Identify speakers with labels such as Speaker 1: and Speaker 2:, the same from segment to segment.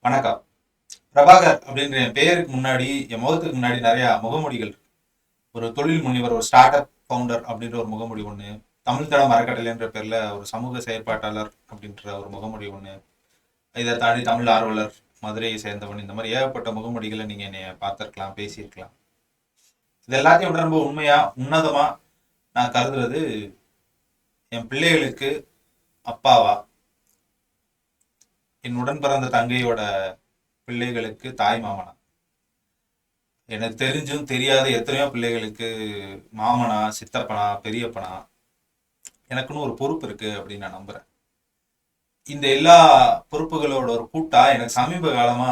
Speaker 1: வணக்கம். பிரபாகர் அப்படின்ற என் பெயருக்கு முன்னாடி, என் முகத்துக்கு முன்னாடி நிறைய முகமூடிகள் இருக்கு. ஒரு தொழில் முனைவர், ஒரு ஸ்டார்ட் அப் ஃபவுண்டர் அப்படின்ற ஒரு முகமூடி ஒன்று, தமிழ் தளம் அறக்கட்டளைன்ற பேர்ல ஒரு சமூக செயற்பாட்டாளர் அப்படின்ற ஒரு முகமூடி ஒன்று, இதை தாண்டி தமிழ் ஆர்வலர், மதுரையை சேர்ந்தவன், இந்த மாதிரி ஏகப்பட்ட முகமூடிகளை நீங்க என்னைய பார்த்திருக்கலாம், பேசியிருக்கலாம். இது எல்லாத்தையும் விட ரொம்ப உண்மையா, உன்னதமா நான் கருதுறது என் பிள்ளைகளுக்கு அப்பாவா, என் உடன் பிறந்த தங்கையோட பிள்ளைகளுக்கு தாய் மாமனா. எனக்கு தெரிஞ்சும் தெரியாத எத்தனையோ பிள்ளைகளுக்கு மாமனா, சித்தப்பனா, பெரியப்பனா, எனக்குன்னு ஒரு பொறுப்பு இருக்கு அப்படின்னு நான் நம்புறேன். இந்த எல்லா பொறுப்புகளோட ஒரு கூட்டா எனக்கு சமீப காலமா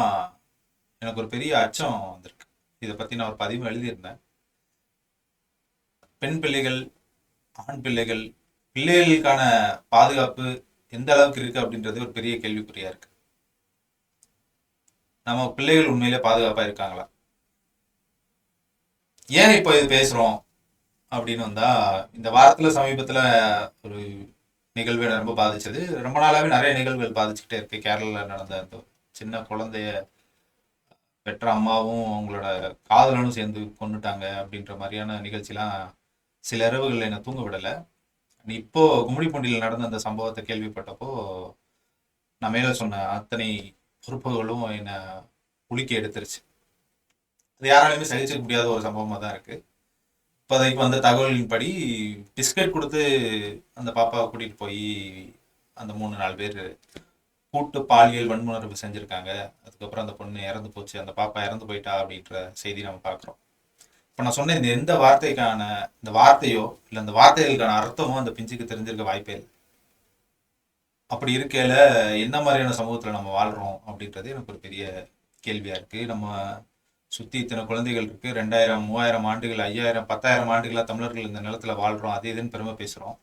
Speaker 1: எனக்கு ஒரு பெரிய அச்சம் வந்திருக்கு. இதை பத்தி நான் ஒரு பதிவு எழுதியிருந்தேன். பெண் பிள்ளைகள், ஆண் பிள்ளைகள், பிள்ளைகளுக்கான பாதுகாப்பு எந்த அளவுக்கு இருக்கு அப்படின்றது ஒரு பெரிய கேள்விக்குறியா இருக்கு. நம்ம பிள்ளைகள் உண்மையிலே பாதுகாப்பா இருக்காங்களா? ஏன் இப்போ இது பேசுறோம் அப்படின்னு வந்தா, இந்த வாரத்துல சமீபத்துல ஒரு நிகழ்வு என்னை ரொம்ப பாதிச்சது. ரொம்ப நாளாவே நிறைய நிகழ்வுகள் பாதிச்சுக்கிட்டே இருக்கு. கேரளால நடந்த அந்த சின்ன குழந்தைய பெற்ற அம்மாவும் அவங்களோட காதலனும் சேர்ந்து கொண்டுட்டாங்க அப்படின்ற மாதிரியான நிகழ்ச்சிலாம் சில இரவுகள் என்னை தூங்க விடலை. இப்போ கும்மிடிப்பூண்டியில் நடந்த அந்த சம்பவத்தை கேள்விப்பட்டப்போ நான் மேல சொன்ன அத்தனை பொறுப்புகளும் என்னை உலுக்கி எடுத்துருச்சு. அது யாராலையுமே சகிச்சுக்க முடியாத ஒரு சம்பவமா தான் இருக்கு. இப்போதைக்கு வந்த தகவலின்படி பிஸ்கட் கொடுத்து அந்த பாப்பாவை கூட்டிட்டு போய் அந்த 3-4 பேர் கூட்டு பாலியல் வன்முணர்வு செஞ்சிருக்காங்க. அதுக்கப்புறம் அந்த பொண்ணு இறந்து போச்சு, அந்த பாப்பா இறந்து போயிட்டா அப்படின்ற செய்தி நம்ம பார்க்குறோம். இப்போ நான் சொன்ன இந்த எந்த வார்த்தைக்கான இந்த வார்த்தையோ இல்லை அந்த வார்த்தைகளுக்கான அர்த்தமோ அந்த பிஞ்சுக்கு தெரிஞ்சிருக்க வாய்ப்பே இல்லை. அப்படி இருக்கையில என்ன மாதிரியான சமூகத்தில் நம்ம வாழ்றோம் அப்படின்றது எனக்கு ஒரு பெரிய கேள்வியா இருக்கு. நம்ம சுத்தி இத்தனை குழந்தைகள் இருக்கு. 2000 3000 ஆண்டுகள், 5000 10,000 ஆண்டுகளா தமிழர்கள் இந்த நிலத்துல வாழ்றோம், அது இதுன்னு பெருமை பேசுறோம்.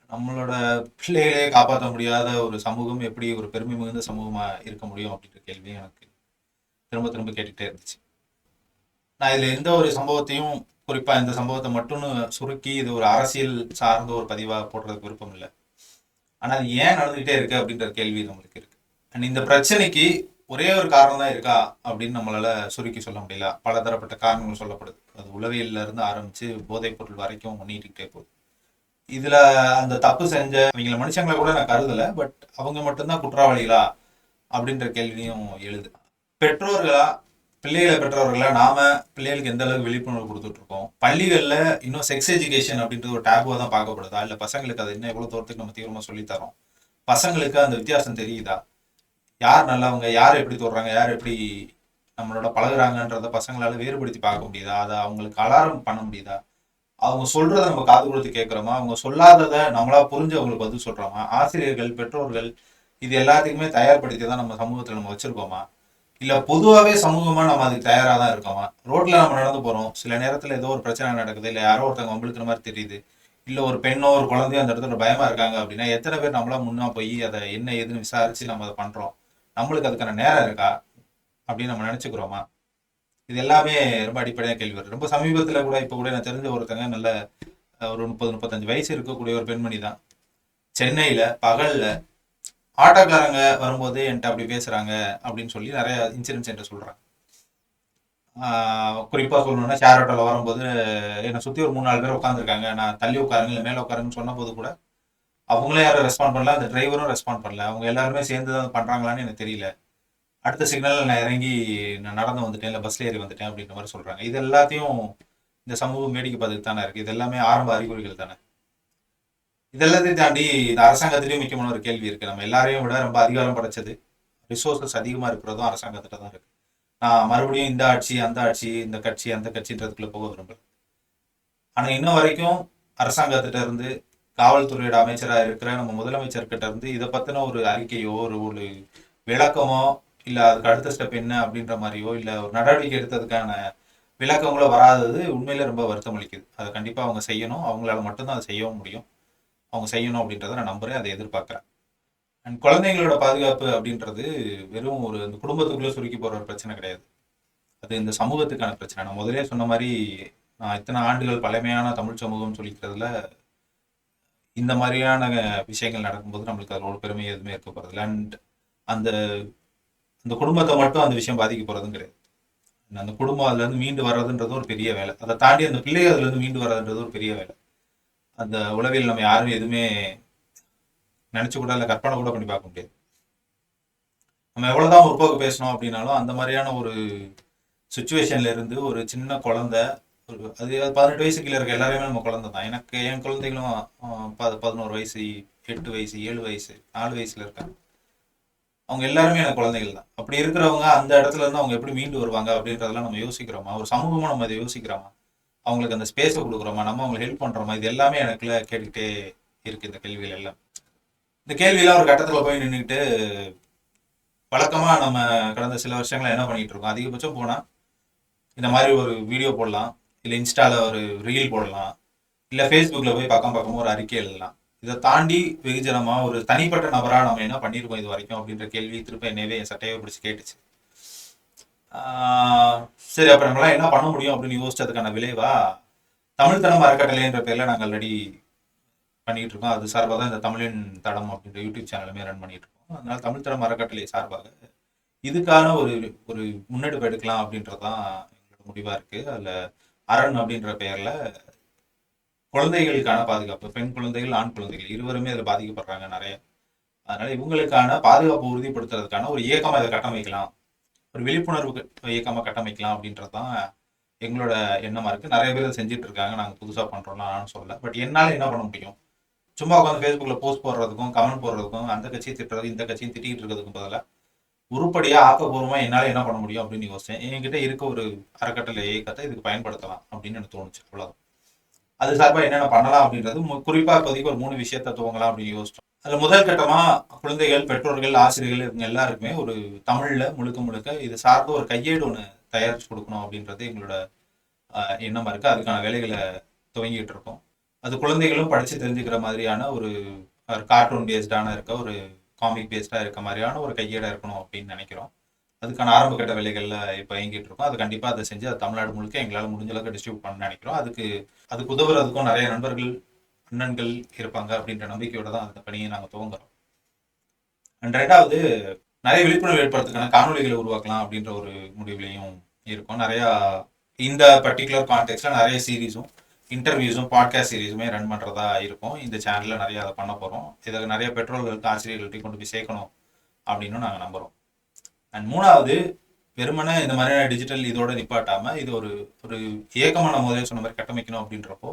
Speaker 1: நம்மளோட பிள்ளைகளே காப்பாற்ற முடியாத ஒரு சமூகம் எப்படி ஒரு பெருமை மிகுந்த சமூகமா இருக்க முடியும் அப்படின்ற கேள்வியும் எனக்கு திரும்ப திரும்ப கேட்டுக்கிட்டே இருந்துச்சு. நான் இதுல எந்த ஒரு சம்பவத்தையும், குறிப்பா இந்த சம்பவத்தை மட்டும் சுருக்கி இது ஒரு அரசியல் சார்ந்த ஒரு பதிவா போடுறதுக்கு விருப்பம் இல்லை. ஆனா அது ஏன் நடந்துகிட்டே இருக்கு அப்படின்ற கேள்வி நம்மளுக்கு இருக்கு. அண்ட் இந்த பிரச்சனைக்கு ஒரே ஒரு காரணம் தான் இருக்கா அப்படின்னு நம்மளால சுருக்கி சொல்ல முடியல. பலதரப்பட்ட காரணங்கள் சொல்லப்படுது. அது உளவியல்ல இருந்து ஆரம்பிச்சு போதைப் பொருள் வரைக்கும் நீட்டிக்கிட்டே போகுது. இதுல அந்த தப்பு செஞ்ச அவங்கள மனுஷங்களை கூட நான் கருதல, பட் அவங்க மட்டும்தான் குற்றவாளிகளா அப்படின்ற கேள்வியும் எழுது. பெற்றோர்களா, பிள்ளைகளை பெற்றவர்களா நாம பிள்ளைகளுக்கு எந்த அளவுக்கு விழிப்புணர்வு கொடுத்துட்டு இருக்கோம்? பள்ளிகள்ல இன்னும் செக்ஸ் எஜுகேஷன் அப்படின்றது ஒரு டேபுவா தான் பார்க்கப்படுதா, இல்ல பசங்களுக்கு அதை இன்னும் எவ்வளவு தூரத்துக்கு நம்ம தீவிரமா சொல்லித்தரோம்? பசங்களுக்கு அந்த வித்தியாசம் தெரியுதா? யார் நல்லவங்க, யார் எப்படி தொடுறாங்க, யார் எப்படி நம்மளோட பழகுறாங்கன்றத பசங்களால வேறுபடுத்தி பார்க்க முடியுதா? அதை அவங்களுக்கு அலாரம் பண்ண முடியுதா? அவங்க சொல்றத நம்ம காது கொடுத்து கேட்கிறோமா? அவங்க சொல்லாததை நம்மளா புரிஞ்சு அவங்களுக்கு பதில் சொல்றோமா? ஆசிரியர்கள், பெற்றோர்கள் இது எல்லாத்துக்குமே தயார்படுத்தி தான் நம்ம சமூகத்துல நம்ம வச்சிருக்கோமா? இல்ல பொதுவாகவே சமூகமா நம்ம அதுக்கு தயாரா தான் இருக்கோமா? ரோட்ல நம்ம நடந்து போறோம், சில நேரத்துல ஏதோ ஒரு பிரச்சனை நடக்குது, இல்ல யாரோ ஒருத்தவங்க வம்பிழுக்கிற மாதிரி தெரியுது, இல்ல ஒரு பெண்ணோ ஒரு குழந்தையோ அந்த இடத்துல பயமா இருக்காங்க அப்படின்னா எத்தனை பேர் நம்மளா முன்னா போய் அதை என்ன ஏதுன்னு விசாரிச்சு நம்ம அதை பண்றோம்? நம்மளுக்கு அதுக்கான நேரம் இருக்கா அப்படின்னு நம்ம நினைச்சுக்கிறோமா? இது எல்லாமே ரொம்ப அடிப்படையான கேள்வி வருது. ரொம்ப சமீபத்துல கூட இப்ப கூட நான் தெரிஞ்ச ஒருத்தங்க நல்ல ஒரு 30 35 வயசு இருக்கக்கூடிய ஒரு பெண்மணி தான். சென்னையில பகல்ல ஆட்டோக்காரங்க வரும்போது என்கிட்ட அப்படி பேசுறாங்க அப்படின்னு சொல்லி நிறைய இன்சிடென்ட்ஸ் என்கிட்ட சொல்றாங்க. குறிப்பா சொல்லணும்னா ஷேர் ஆட்டோல வரும்போது என்னை சுத்தி ஒரு 3-4 பேர் உட்காந்துருக்காங்க, நான் தள்ளி உட்காருங்க இல்லை மேல உட்காருங்கன்னு சொன்ன போது கூட அவங்களே யாரும் ரெஸ்பாண்ட் பண்ணல, அந்த டிரைவரும் ரெஸ்பாண்ட் பண்ணல. அவங்க எல்லாருமே சேர்ந்து தான் பண்றாங்களான்னு எனக்கு தெரியல. அடுத்த சிக்னல் நான் இறங்கி நான் நடந்து வந்துட்டேன், இல்லை பஸ்ல ஏறி வந்துட்டேன் அப்படின்ற மாதிரி சொல்றாங்க. இது எல்லாத்தையும் இந்த சமூகம் வேடிக்கை பார்த்துட்டு தானே இருக்கு. இது எல்லாமே ஆரம்ப அறிகுறிகள் தானே. இதெல்லாத்தையும் தாண்டி இந்த அரசாங்கத்திலேயும் முக்கியமான ஒரு கேள்வி இருக்கு. நம்ம எல்லாரையும் விட ரொம்ப அதிகாரம் படைச்சது, ரிசோர்சஸ் அதிகமா இருக்கிறதும் அரசாங்கத்திட்ட தான் இருக்கு. நான் மறுபடியும் இந்த ஆட்சி அந்த ஆட்சி, இந்த கட்சி அந்த கட்சின்றதுக்குள்ள போக விரும்புறேன். ஆனா இன்ன வரைக்கும் அரசாங்கத்திட்ட இருந்து, காவல்துறையோட அமைச்சரா இருக்கிற நம்ம முதலமைச்சர் கிட்ட இருந்து இதை பத்தின ஒரு அறிக்கையோ ஒரு ஒரு விளக்கமோ, இல்ல அதுக்கு அடுத்த ஸ்டெப் என்ன அப்படின்ற மாதிரியோ, இல்ல ஒரு நடவடிக்கை எடுத்ததுக்கான விளக்கங்களோ வராதது உண்மையில ரொம்ப வருத்தம் அளிக்குது. அதை கண்டிப்பா அவங்க செய்யணும். அவங்களால மட்டும்தான் அதை செய்யவும் முடியும். அவங்க செய்யணும் அப்படின்றத நான் நம்புறேன், அதை எதிர்பார்க்கிறேன். அண்ட் குழந்தைங்களோட பாதுகாப்பு அப்படின்றது வெறும் ஒரு இந்த குடும்பத்துக்குள்ள சுருக்கி போற ஒரு பிரச்சனை கிடையாது. அது இந்த சமூகத்துக்கான பிரச்சனை. நான் முதலே சொன்ன மாதிரி, நான் இத்தனை ஆண்டுகள் பழமையான தமிழ் சமூகம் சொல்லிக்கிறதுல இந்த மாதிரியான விஷயங்கள் நடக்கும்போது நம்மளுக்கு அதில் ஒரு பெருமை எதுவுமே இருக்க போறது இல்லை. அண்ட் அந்த அந்த குடும்பத்தை மட்டும் அந்த விஷயம் பாதிக்க போறதும் கிடையாது. அந்த குடும்பம் அதுல இருந்து மீண்டு வர்றதுன்றது ஒரு பெரிய வேலை. அதை தாண்டி அந்த பிள்ளை அதுல இருந்து மீண்டு வர்றதுன்றது ஒரு பெரிய வேலை. அந்த உளவியல் நம்ம யாரும் எதுவுமே நினைச்சு கூட இல்லை, கற்பனை கூட பண்ணி பார்க்க முடியாது. நம்ம எவ்வளவுதான் முற்போக்கு பேசணும் அப்படின்னாலும் அந்த மாதிரியான ஒரு சுச்சுவேஷன்ல இருந்து ஒரு சின்ன குழந்தை, அது 18 வயசு கீழே இருக்க எல்லாருமே நம்ம குழந்தை தான். எனக்கு என் குழந்தைகளும் 11 வயசு, 8 வயசு, 7 வயசு, 4 வயசுல இருக்காங்க. அவங்க எல்லாருமே எனக்கு குழந்தைகள் தான். அப்படி இருக்கிறவங்க அந்த இடத்துல இருந்து அவங்க எப்படி மீண்டு வருவாங்க அப்படின்றதெல்லாம் நம்ம யோசிக்கிறோமா? ஒரு சமூகமா நம்ம இதை யோசிக்கிறோமா? அவங்களுக்கு அந்த ஸ்பேஸை கொடுக்குறோமா? நம்ம அவங்களுக்கு ஹெல்ப் பண்றோமா? இது எல்லாமே எனக்குள்ள கேட்டுக்கிட்டே இருக்கு இந்த கேள்விகள் எல்லாம். இந்த கேள்வியெல்லாம் ஒரு கட்டத்துல போய் நின்றுக்கிட்டு வழக்கமா நம்ம கடந்த சில வருஷங்களா என்ன பண்ணிட்டு இருக்கோம்? அதிகபட்சம் போனா இந்த மாதிரி ஒரு வீடியோ போடலாம், இல்ல இன்ஸ்டால ஒரு ரீல் போடலாம், இல்ல ஃபேஸ்புக்ல போய் பக்கம் பக்கமா ஒரு அறிக்கை எழுதலாம். இதை தாண்டி வெகுஜனமா ஒரு தனிப்பட்ட நபரா நம்ம என்ன பண்ணியிருக்கோம் இது வரைக்கும் அப்படின்ற கேள்வி திருப்ப என்னவே என் சட்டையை பிடிச்சி கேட்டுச்சு. சரி, அப்ப நம்மளாம் என்ன பண்ண முடியும் அப்படின்னு யோசிச்சதுக்கான விளைவா தமிழ் தடம் அறக்கட்டளை என்ற பேர்ல நாங்கள் ஆல்ரெடி பண்ணிட்டு இருக்கோம். அது சார்பாக தான் இந்த தமிழின் தடம் அப்படின்ற யூடியூப் சேனலுமே ரன் பண்ணிட்டு இருக்கோம். அதனால தமிழ் தடம் அறக்கட்டளை சார்பாக இதுக்கான ஒரு ஒரு முன்னெடுப்பு எடுக்கலாம் அப்படின்றதான் எங்களோட முடிவா இருக்கு. அதுல அரண் அப்படின்ற பெயர்ல குழந்தைகளுக்கான பாதுகாப்பு, பெண் குழந்தைகள், ஆண் குழந்தைகள் இருவருமே அதில் பாதிக்கப்படுறாங்க நிறைய. அதனால இவங்களுக்கான பாதுகாப்பு உறுதிப்படுத்துறதுக்கான ஒரு இயக்கமா இதை கட்டமைக்கலாம், ஒரு விழிப்புணர்வு இயக்கமா கட்டமைக்கலாம் அப்படின்றதுதான் எங்களோட எண்ணமா இருக்கு. நிறைய பேர் செஞ்சுட்டு இருக்காங்க. நாங்க புதுசா பண்றோம்லாம் நான் சொல்லல. பட் என்னால என்ன பண்ண முடியும்? சும்மா உட்காந்து ஃபேஸ்புக்ல போஸ்ட் போடுறதுக்கும், கமெண்ட் போடுறதுக்கும், அந்த கட்சியை திட்டுறது, இந்த கட்சியும் திட்டிகிட்டு இருக்கிறதுக்கும் பதிலாக உருப்படியா ஆக்கப்பூர்வமா என்னால என்ன பண்ண முடியும் அப்படின்னு யோசிச்சேன். என்கிட்ட இருக்க ஒரு அறக்கட்டளை இயக்கத்தை இதுக்கு பயன்படுத்தலாம் அப்படின்னு எனக்கு தோணுச்சு. அவ்வளவுதான். அது சார்பா என்னென்ன பண்ணலாம் அப்படின்றது குறிப்பா இப்போதைக்கு ஒரு 3 விஷயத்த துவங்கலாம் அப்படின்னு யோசிச்சோம். அதுல முதல் கட்டமா குழந்தைகள், பெற்றோர்கள், ஆசிரியர்கள் இவங்க எல்லாருக்குமே ஒரு தமிழ்ல முழுக்க முழுக்க இது சார்ந்த ஒரு கையேடு ஒன்று தயாரிச்சு கொடுக்கணும் அப்படின்றது எங்களோட எண்ணமா இருக்கு. அதுக்கான வேலைகளை துவங்கிட்டு இருக்கோம். அது குழந்தைகளும் படிச்சு தெரிஞ்சுக்கிற மாதிரியான ஒரு கார்ட்டூன் பேஸ்டான இருக்க, ஒரு காமிக் பேஸ்டா இருக்க மாதிரியான ஒரு கையேடா இருக்கணும் அப்படின்னு நினைக்கிறோம். அதுக்கான ஆரம்ப கட்ட வேலைகள்ல இப்போ இயங்கிட்டு இருக்கோம். அது கண்டிப்பா அதை செஞ்சு அது தமிழ்நாடு முழுக்க எங்களால் முடிஞ்ச அளவுக்கு டிஸ்ட்ரிபியூட் பண்ண நினைக்கிறோம். அதுக்கு உதவுறதுக்கும் நிறைய நண்பர்கள், அண்ணன்கள் இருப்பாங்க அப்படின்ற நம்பிக்கையோட தான் அந்த பணியை நாங்கள் துவங்குறோம். அண்ட் ரெண்டாவது, நிறைய விழிப்புணர்வு ஏற்படுறதுக்கான காணொலிகளை உருவாக்கலாம் அப்படின்ற ஒரு முடிவுலையும் இருக்கும். நிறைய இந்த பர்டிகுலர் கான்டெக்ட்ல நிறைய சீரீஸும், இன்டர்வியூஸும், பாட்காஸ்ட் சீரீஸுமே ரன் பண்றதா இருக்கும். இந்த சேனல்ல நிறைய அதை பண்ண போறோம். இதை நிறைய பெற்றோர்களுக்கு, ஆசிரியர்கள்ட்டையும் கொண்டு போய் சேர்க்கணும் அப்படின்னு நாங்கள் நம்புறோம். அண்ட் மூணாவது, வெறுமனே இந்த மாதிரியான டிஜிட்டல் இதோட நிப்பாட்டாம இது ஒரு ஒரு இயக்கமான முதலே சொன்ன மாதிரி கட்டமைக்கணும் அப்படின்றப்போ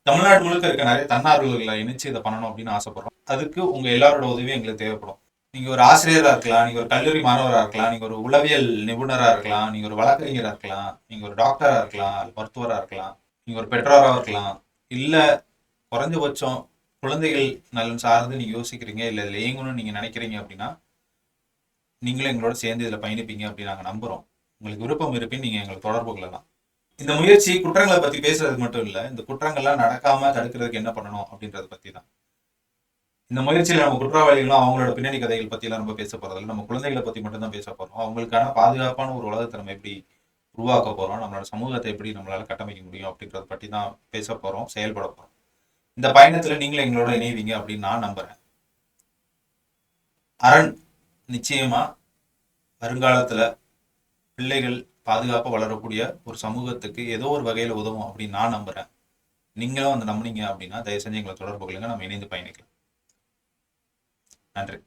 Speaker 1: தமிழ்நாடு முழுக்க இருக்க நிறைய தன்னார்வலர்களை இணைச்சு இதை பண்ணணும் அப்படின்னு ஆசைப்படுறோம். அதுக்கு உங்க எல்லாரோட உதவியும் எங்களுக்கு தேவைப்படும். நீங்க ஒரு ஆசிரியரா இருக்கலாம், நீங்க ஒரு கல்லூரி மாணவராக இருக்கலாம், நீங்க ஒரு உளவியல் நிபுணரா இருக்கலாம், நீங்க ஒரு வழக்கறிஞரா இருக்கலாம், நீங்க ஒரு டாக்டரா இருக்கலாம், மருத்துவரா இருக்கலாம், நீங்க ஒரு பெற்றோராக இருக்கலாம், இல்ல குறைஞ்சபட்சம் குழந்தைகள் நலன் சார்ந்து நீங்க யோசிக்கிறீங்க, இல்ல இதுல இயங்கணும்னு நீங்க நினைக்கிறீங்க அப்படின்னா நீங்களும் எங்களோட சேர்ந்து இதில் பயணிப்பீங்க அப்படின்னு நாங்கள் நம்புறோம். உங்களுக்கு விருப்பம் இருப்பின்னு நீங்க எங்களை தொடர்பு கொள்ளலாம். இந்த முயற்சி குற்றங்களை பத்தி பேசுறதுக்கு மட்டும் இல்ல, இந்த குற்றங்கள்லாம் நடக்காம தடுக்கிறதுக்கு என்ன பண்ணணும் அப்படின்றத பத்தி தான். இந்த முயற்சியில நம்ம குற்றவாளிகளும் அவங்களோட பின்னணி கதைகள் பத்தி எல்லாம் நம்ம பேச போறதில்ல. நம்ம குழந்தைகளை பத்தி மட்டும் தான் பேச போறோம். அவங்களுக்கான பாதுகாப்பான ஒரு உலகத்தை நம்ம எப்படி உருவாக்க போறோம், நம்மளோட சமூகத்தை எப்படி நம்மளால கட்டமைக்க முடியும் அப்படின்றத பத்தி தான் பேச போறோம், செயல்பட போறோம். இந்த பயணத்துல நீங்களும் எங்களோட இணைவீங்க அப்படின்னு நான் நம்புறேன். அரண் நிச்சயமா வருங்காலத்துல பிள்ளைகள் பாதுகாப்பா வளரக்கூடிய ஒரு சமூகத்துக்கு ஏதோ ஒரு வகையில உதவும் அப்படின்னு நான் நம்புறேன். நீங்களும் அந்த நம்புனீங்க அப்படின்னா தயவு செஞ்சு எங்களை தொடர்பு கொள்ளுங்க, நம்ம இணைந்து பயணிக்கலாம். நன்றி.